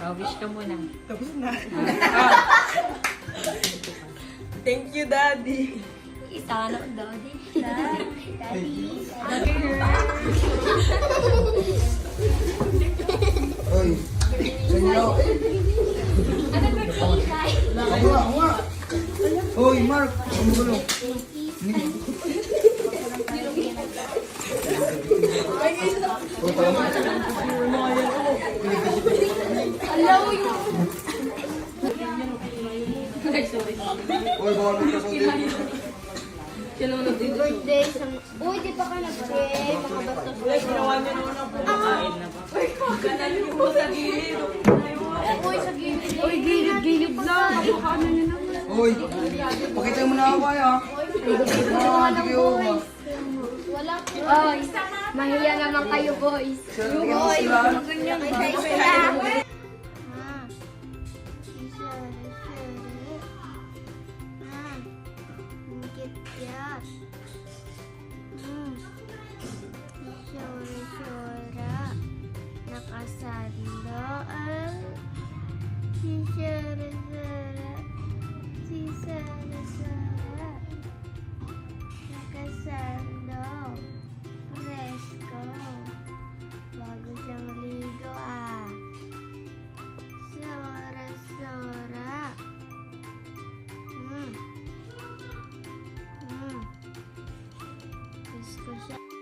Oh, wish ka muna. Tapos na. Thank you, Daddy. Sana, Daddy. Daddy. Oy, sa inyo. Ano birthday, Tay? Ako nga. Oy, Mark. Ano ba no? Alaw yun. Oy, bawal ka sa Birthday sa... Uy, di pa ka nag-check. Makabastos ka. Ginawa niya naman ang Kain na ba? Uy, sa gilid. Uy, gilid lang. Ano niya naman. Oy, pakita mo na ako ha. Hindi kayo ha. Wala po. Oy, mahiya naman kayo, boys. Boy, ganyan guys. Nakasando ang sisara nakasando presko bago siyang ligo sora presko siya.